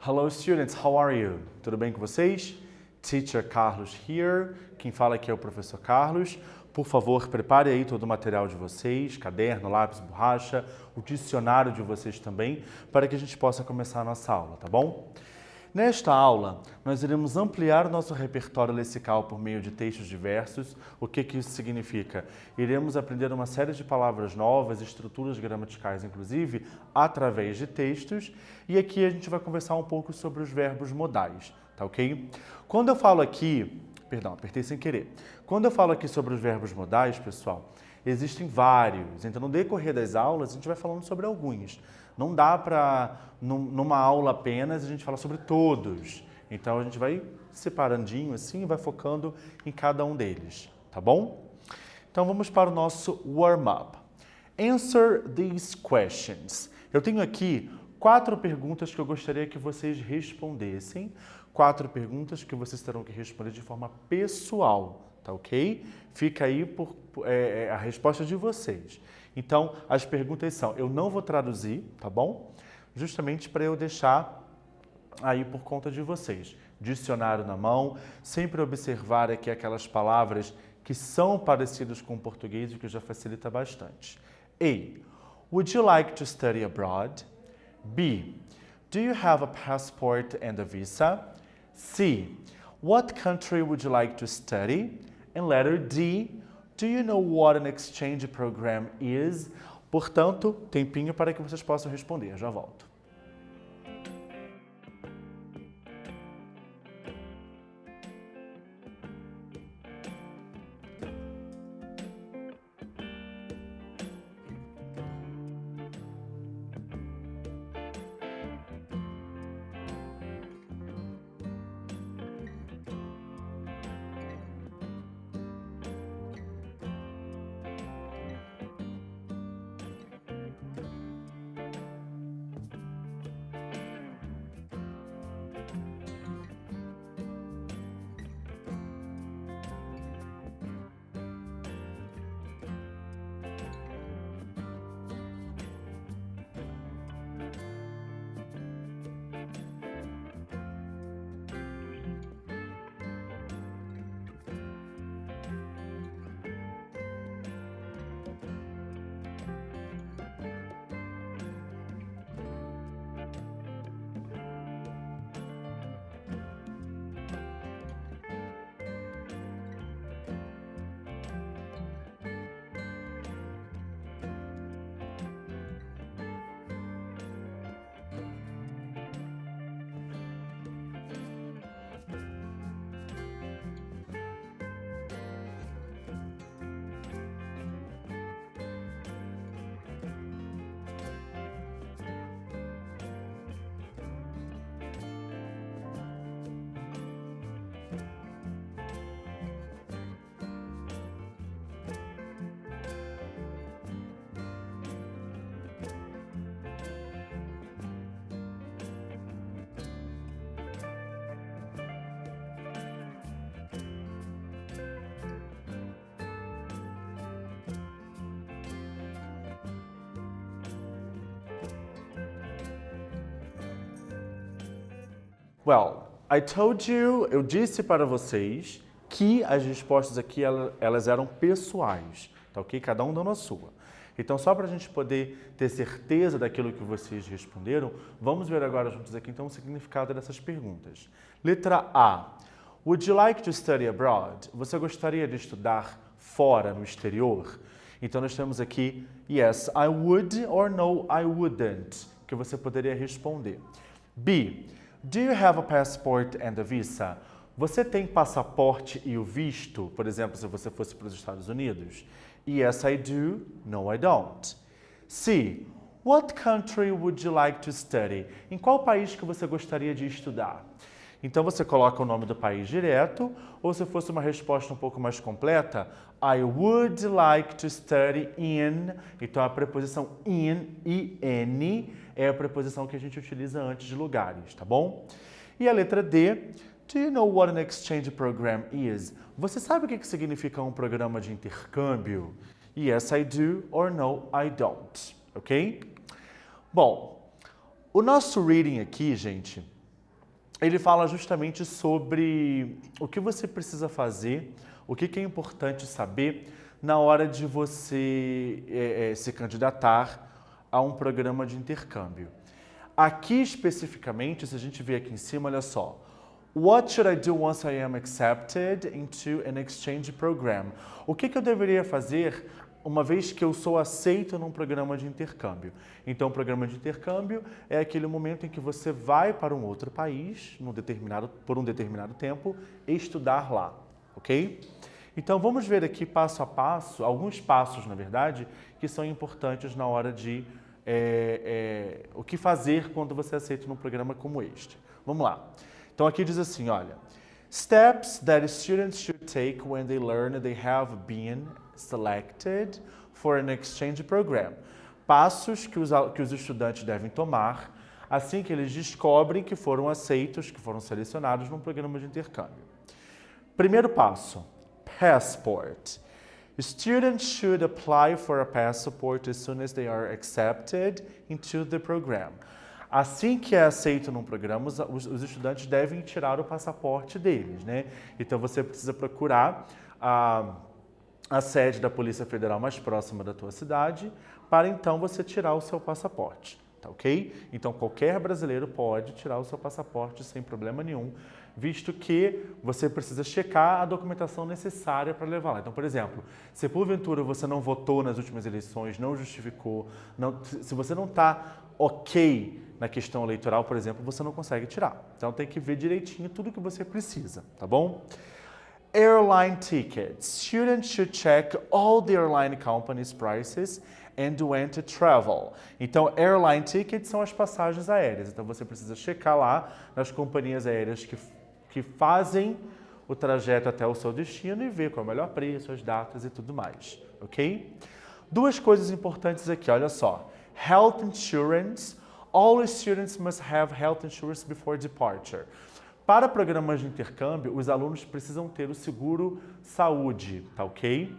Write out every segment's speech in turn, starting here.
Hello students, how are you? Tudo bem com vocês? Teacher Carlos here. Quem fala aqui é o professor Carlos. Por favor, prepare aí todo o material de vocês, caderno, lápis, borracha, o dicionário de vocês também, para que a gente possa começar a nossa aula, tá bom? Nesta aula, nós iremos ampliar o nosso repertório lexical por meio de textos diversos. O que isso significa? Iremos aprender uma série de palavras novas, estruturas gramaticais, inclusive, através de textos. E aqui a gente vai conversar um pouco sobre os verbos modais, tá ok? Quando eu falo aqui... Perdão, apertei sem querer. Quando eu falo aqui sobre os verbos modais, pessoal, existem vários. Então, no decorrer das aulas, a gente vai falando sobre alguns. Não dá para, numa aula apenas, a gente falar sobre todos. Então, a gente vai separandinho assim e vai focando em cada um deles, tá bom? Então, vamos para o nosso warm-up. Answer these questions. Eu tenho aqui 4 perguntas que eu gostaria que vocês respondessem. 4 perguntas que vocês terão que responder de forma pessoal, tá ok? Fica aí a resposta de vocês. Então, as perguntas são, eu não vou traduzir, tá bom? Justamente para eu deixar aí por conta de vocês. Dicionário na mão, sempre observar aqui aquelas palavras que são parecidas com o português e que já facilita bastante. A. Would you like to study abroad? B. Do you have a passport and a visa? C. What country would you like to study? And letter D. Do you know what an exchange program is? Portanto, tempinho para que vocês possam responder. Já volto. Well, I told you, eu disse para vocês que as respostas aqui elas eram pessoais, tá ok? Cada um dando a sua. Então, só para a gente poder ter certeza daquilo que vocês responderam, vamos ver agora juntos aqui então o significado dessas perguntas. Letra A. Would you like to study abroad? Você gostaria de estudar fora, no exterior? Então, nós temos aqui yes, I would or no, I wouldn't, que você poderia responder. B. Do you have a passport and a visa? Você tem passaporte e o visto, por exemplo, se você fosse para os Estados Unidos? Yes, I do. No, I don't. C. What country would you like to study? Em qual país que você gostaria de estudar? Então, você coloca o nome do país direto, ou se fosse uma resposta um pouco mais completa, I would like to study in. Então, a preposição in, I-N, é a preposição que a gente utiliza antes de lugares, tá bom? E a letra D, do you know what an exchange program is? Você sabe o que significa um programa de intercâmbio? Yes, I do, or no, I don't, ok? Bom, o nosso reading aqui, gente, ele fala justamente sobre o que você precisa fazer, o que é importante saber na hora de você se candidatar a um programa de intercâmbio. Aqui especificamente, se a gente ver aqui em cima, olha só. What should I do once I am accepted into an exchange program? O que eu deveria fazer uma vez que eu sou aceito num programa de intercâmbio? Então, o programa de intercâmbio é aquele momento em que você vai para um outro país, por um determinado tempo, estudar lá, ok? Então, vamos ver aqui passo a passo, alguns passos, na verdade, que são importantes na hora de o que fazer quando você aceita num programa como este. Vamos lá. Então, aqui diz assim, olha, steps that students should take when they learn they have been selected for an exchange program. Passos que os estudantes devem tomar assim que eles descobrem que foram aceitos, que foram selecionados num programa de intercâmbio. Primeiro passo, passport. Students should apply for a passport as soon as they are accepted into the program. Assim que é aceito num programa, os estudantes devem tirar o passaporte deles, né? Então você precisa procurar a sede da Polícia Federal mais próxima da tua cidade para então você tirar o seu passaporte, tá ok? Então qualquer brasileiro pode tirar o seu passaporte sem problema nenhum, visto que você precisa checar a documentação necessária para levar lá. Então, por exemplo, se porventura você não votou nas últimas eleições, não justificou, se você não está ok na questão eleitoral, por exemplo, você não consegue tirar. Então tem que ver direitinho tudo que você precisa, tá bom? Airline tickets. Students should check all the airline companies' prices and when to travel. Então, airline tickets são as passagens aéreas. Então, você precisa checar lá nas companhias aéreas que fazem o trajeto até o seu destino e ver qual é o melhor preço, as datas e tudo mais, ok? Duas coisas importantes aqui, olha só. Health insurance. All students must have health insurance before departure. Para programas de intercâmbio, os alunos precisam ter o seguro saúde, tá ok?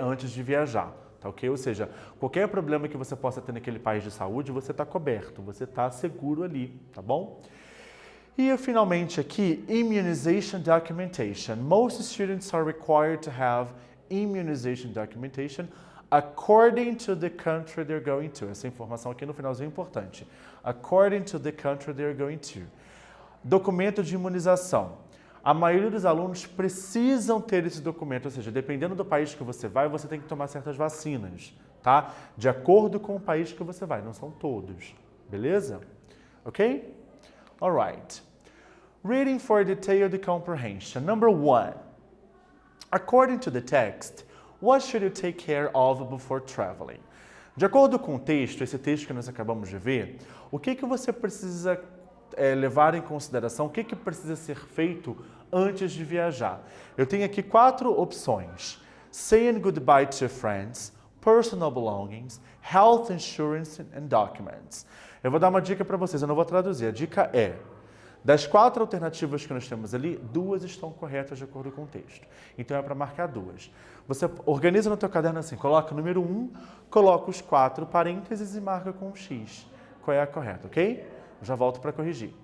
Antes de viajar, tá ok? Ou seja, qualquer problema que você possa ter naquele país de saúde, você está coberto, você está seguro ali, tá bom? E finalmente aqui, immunization documentation. Most students are required to have immunization documentation according to the country they're going to. Essa informação aqui no finalzinho é importante. According to the country they're going to. Documento de imunização. A maioria dos alunos precisam ter esse documento, ou seja, dependendo do país que você vai, você tem que tomar certas vacinas, tá? De acordo com o país que você vai, não são todos, beleza? Ok? Alright. Reading for detailed comprehension. Number 1. According to the text, what should you take care of before traveling? De acordo com o texto, esse texto que nós acabamos de ver, o que você precisa levar em consideração, o que precisa ser feito antes de viajar? Eu tenho aqui 4 opções. Saying goodbye to friends, personal belongings, health insurance and documents. Eu vou dar uma dica para vocês, eu não vou traduzir. A dica é, das 4 alternativas que nós temos ali, 2 estão corretas de acordo com o texto. Então é para marcar 2. Você organiza no teu caderno assim, coloca o número 1, coloca os 4 parênteses e marca com um X. Qual é a correta, ok? Eu já volto para corrigir.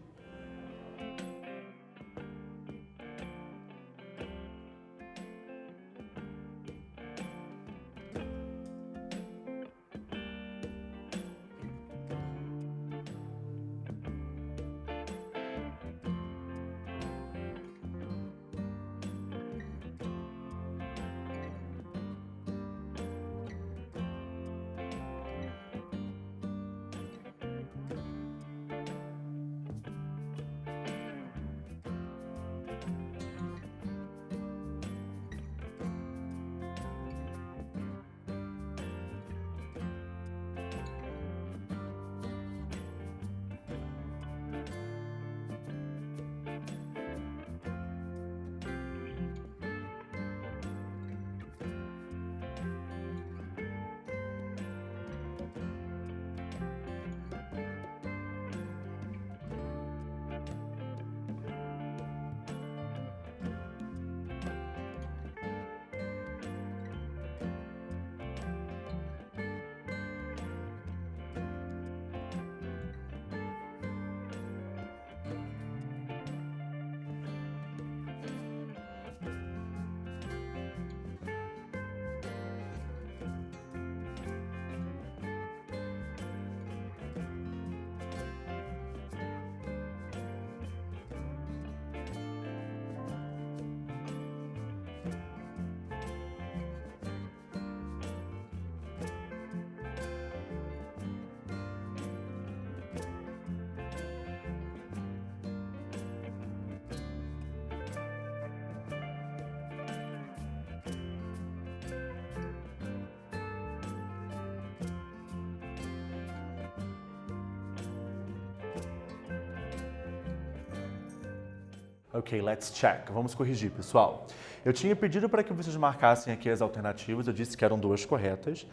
Ok, let's check. Vamos corrigir, pessoal. Eu tinha pedido para que vocês marcassem aqui as alternativas, eu disse que eram 2 corretas,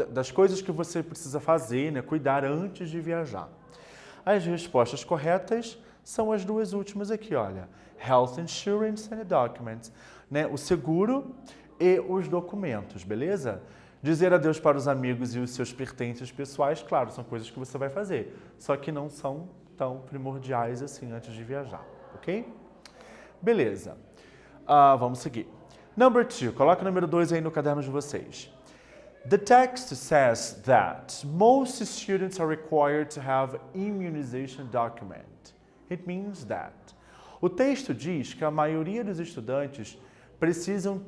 das coisas que você precisa fazer, né, cuidar antes de viajar. As respostas corretas são as 2 últimas aqui, olha. Health insurance and documents, né, o seguro e os documentos, beleza? Dizer adeus para os amigos e os seus pertences pessoais, claro, são coisas que você vai fazer, só que não são tão primordiais assim antes de viajar, ok? Beleza. Vamos seguir. Number 2, coloca o número 2 aí no caderno de vocês. The text says that most students are required to have immunization document. It means that. O texto diz que a maioria dos estudantes precisam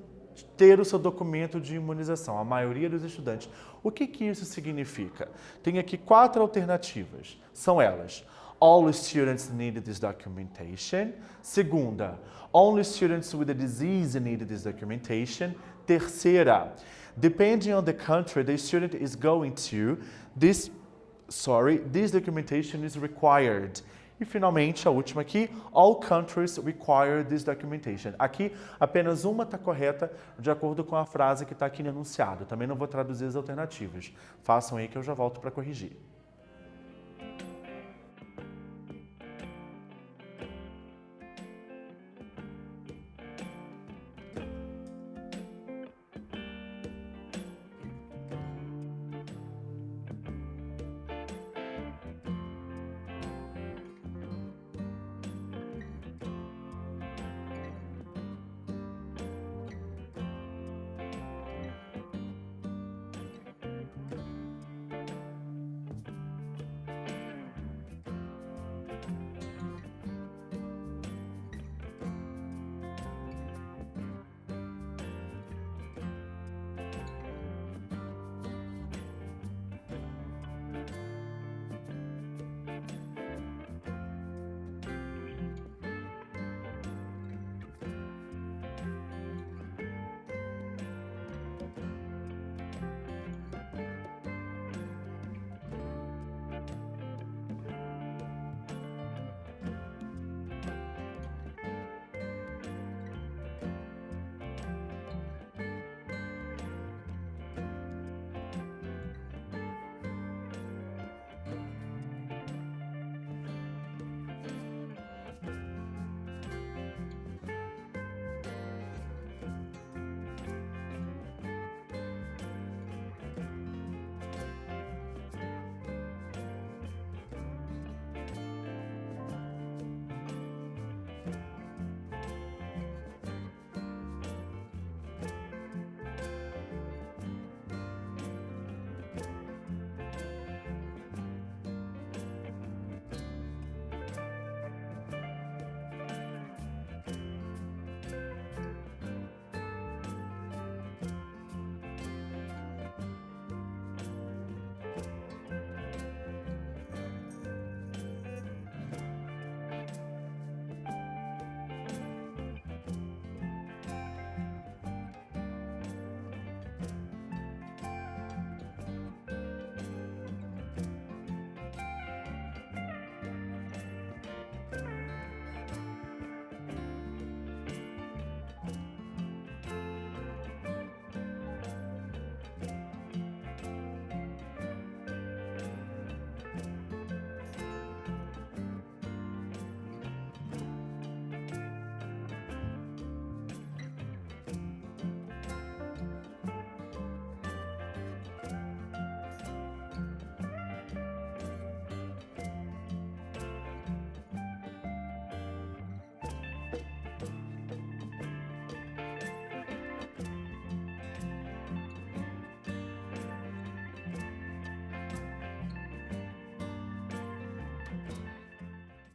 ter o seu documento de imunização, a maioria dos estudantes. O que isso significa? Tem aqui 4 alternativas. São elas: all students need this documentation. Segunda, only students with a disease need this documentation. Terceira, depending on the country the student is going to, this documentation is required. E, finalmente, a última aqui, all countries require this documentation. Aqui, apenas uma está correta, de acordo com a frase que está aqui no enunciado. Também não vou traduzir as alternativas. Façam aí que eu já volto para corrigir.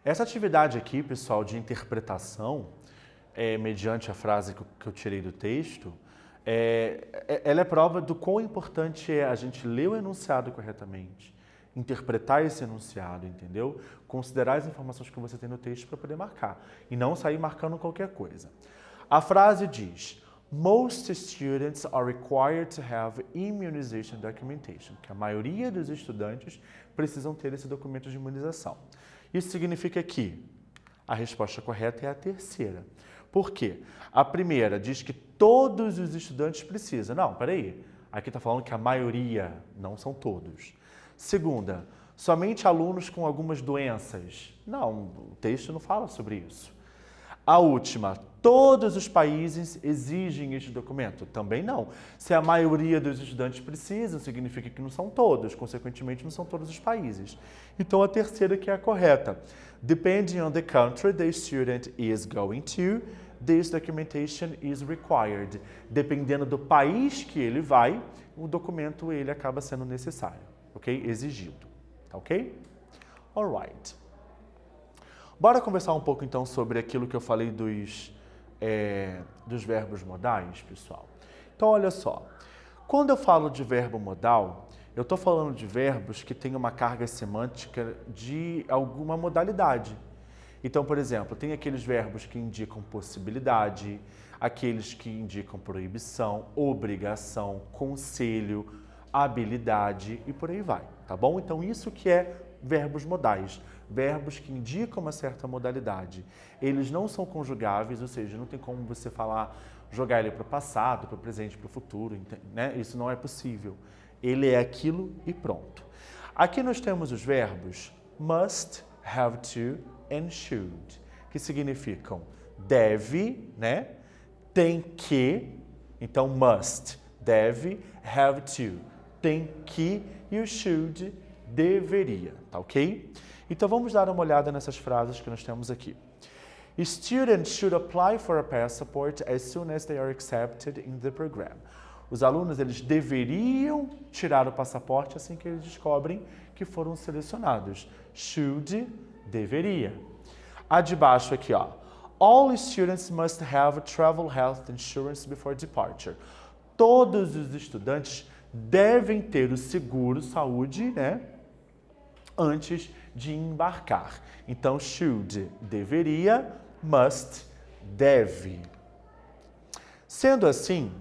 Essa atividade aqui, pessoal, de interpretação, mediante a frase que eu tirei do texto, ela é prova do quão importante é a gente ler o enunciado corretamente, interpretar esse enunciado, entendeu? Considerar as informações que você tem no texto para poder marcar, e não sair marcando qualquer coisa. A frase diz: most students are required to have immunization documentation, que a maioria dos estudantes precisam ter esse documento de imunização. Isso significa que A resposta correta é a terceira. Por quê? A primeira diz que todos os estudantes precisam. Não, peraí. Aqui está falando que a maioria, não são todos. Segunda, somente alunos com algumas doenças. Não, o texto não fala sobre isso. A última, todos os países exigem este documento? Também não. Se a maioria dos estudantes precisam, significa que não são todos, consequentemente não são todos os países. Então a terceira que é a correta. Depending on the country the student is going to, this documentation is required. Dependendo do país que ele vai, o documento ele acaba sendo necessário, ok? Exigido, tá ok? Alright. Bora conversar um pouco, então, sobre aquilo que eu falei dos verbos modais, pessoal. Então, olha só. Quando eu falo de verbo modal, eu estou falando de verbos que têm uma carga semântica de alguma modalidade. Então, por exemplo, tem aqueles verbos que indicam possibilidade, aqueles que indicam proibição, obrigação, conselho, habilidade e por aí vai, tá bom? Então, isso que é verbos modais. Verbos que indicam uma certa modalidade. Eles não são conjugáveis, ou seja, não tem como você jogar ele para o passado, para o presente, para o futuro, né? Isso não é possível. Ele é aquilo e pronto. Aqui nós temos os verbos must, have to and should, que significam deve, né? Tem que, então must, deve, have to, tem que, e o should, deveria, tá ok? Então, vamos dar uma olhada nessas frases que nós temos aqui. Students should apply for a passport as soon as they are accepted in the program. Os alunos, eles deveriam tirar o passaporte assim que eles descobrem que foram selecionados. Should, deveria. A de baixo aqui, ó. All students must have travel health insurance before departure. Todos os estudantes devem ter o seguro saúde, né? Antes de embarcar. Então, should, deveria, must, deve. Sendo assim,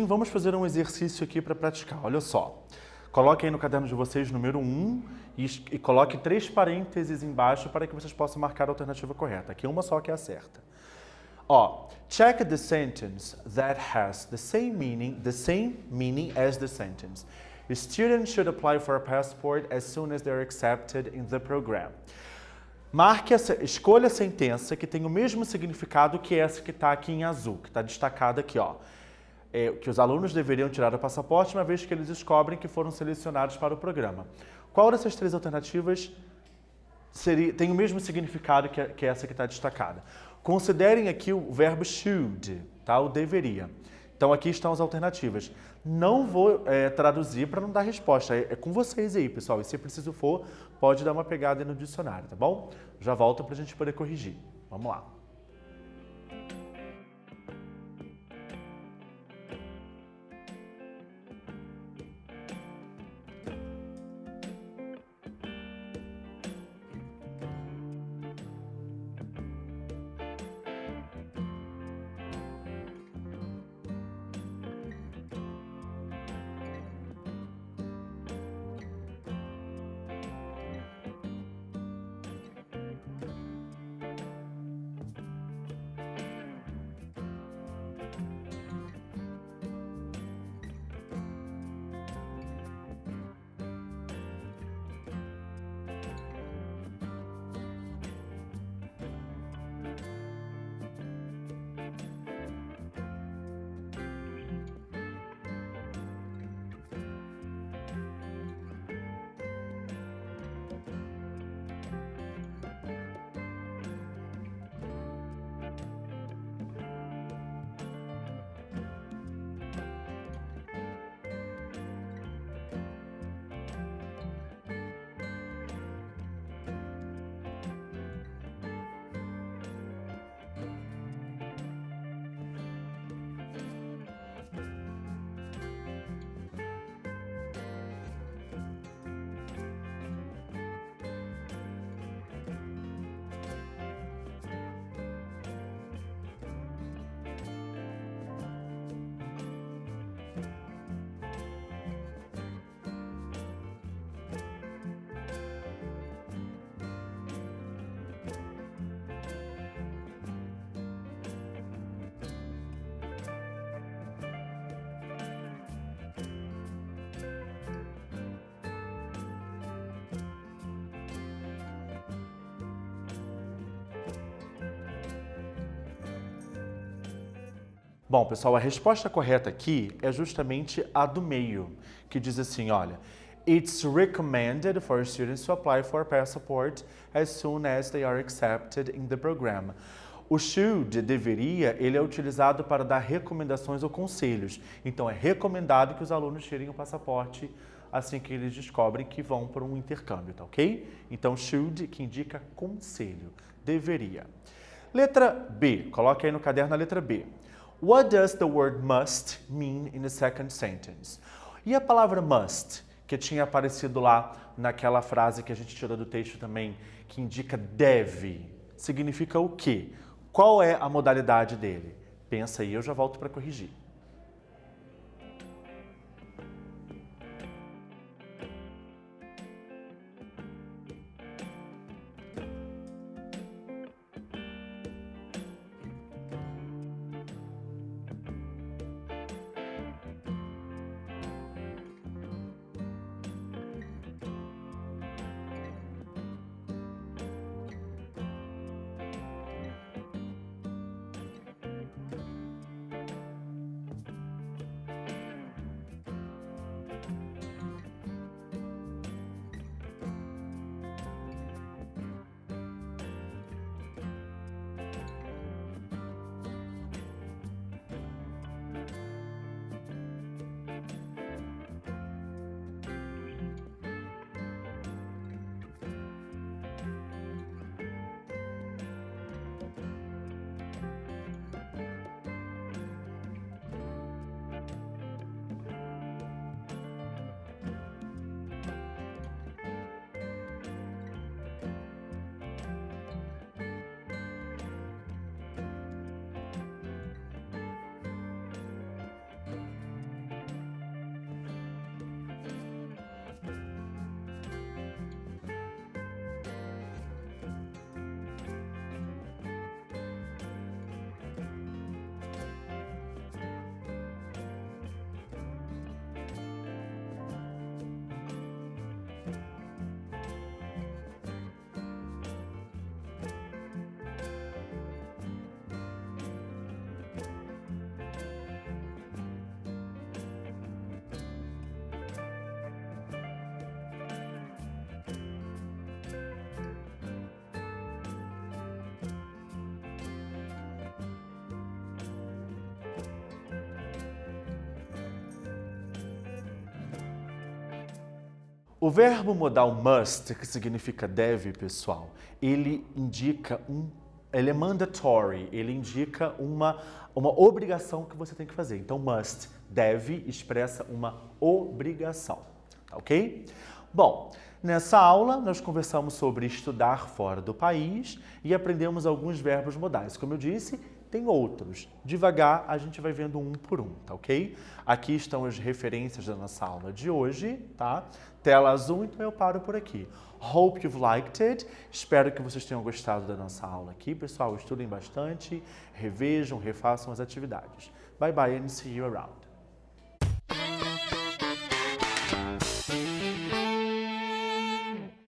vamos fazer um exercício aqui para praticar. Olha só. Coloque aí no caderno de vocês número 1 e coloque 3 parênteses embaixo para que vocês possam marcar a alternativa correta. Aqui uma só que é a certa. Ó, check the sentence that has the same meaning as the sentence. Students should apply for a passport as soon as they're accepted in the program. Escolha a sentença que tem o mesmo significado que essa que está aqui em azul, que está destacada aqui, ó. Que os alunos deveriam tirar o passaporte uma vez que eles descobrem que foram selecionados para o programa. Qual dessas 3 alternativas tem o mesmo significado que essa que está destacada? Considerem aqui o verbo should, tá? O deveria. Então, aqui estão as alternativas. Não vou traduzir para não dar resposta. É com vocês aí, pessoal. E se preciso for, pode dar uma pegada no dicionário, tá bom? Já volto para a gente poder corrigir. Vamos lá. Bom, pessoal, a resposta correta aqui é justamente a do meio, que diz assim, olha, it's recommended for students to apply for a passport as soon as they are accepted in the program. O should, deveria, ele é utilizado para dar recomendações ou conselhos. Então, é recomendado que os alunos tirem o passaporte assim que eles descobrem que vão para um intercâmbio, tá ok? Então, should, que indica conselho, deveria. Letra B, coloque aí no caderno a letra B. What does the word must mean in the second sentence? E a palavra must, que tinha aparecido lá naquela frase que a gente tirou do texto também, que indica deve, significa o quê? Qual é a modalidade dele? Pensa aí, eu já volto para corrigir. O verbo modal must, que significa deve, pessoal, ele indica ele é mandatory, ele indica uma obrigação que você tem que fazer. Então, must, deve, expressa uma obrigação, tá ok? Bom, nessa aula nós conversamos sobre estudar fora do país e aprendemos alguns verbos modais. Como eu disse, tem outros. Devagar, a gente vai vendo um por um, tá ok? Aqui estão as referências da nossa aula de hoje, tá? Tela azul, então eu paro por aqui. Hope you've liked it. Espero que vocês tenham gostado da nossa aula aqui. Pessoal, estudem bastante, revejam, refaçam as atividades. Bye bye and see you around.